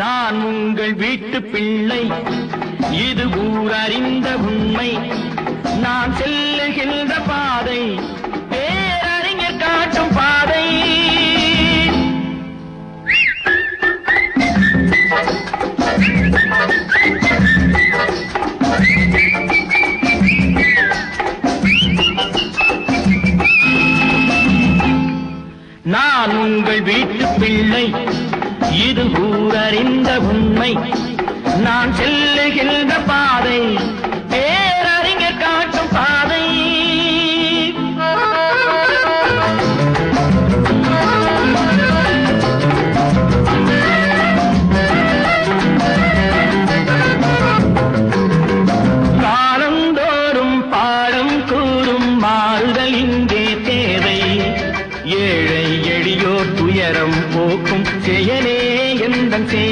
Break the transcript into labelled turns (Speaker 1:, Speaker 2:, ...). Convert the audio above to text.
Speaker 1: நான் உங்கள் வீட்டு பிள்ளை, இது ஊரறிந்த உண்மை. நான் செல்லுகின்ற பாதை பேரறிஞர் காட்டும் பாதை. நான் உங்கள் வீட்டு பிள்ளை, இது ஊரறிந்த உண்மை.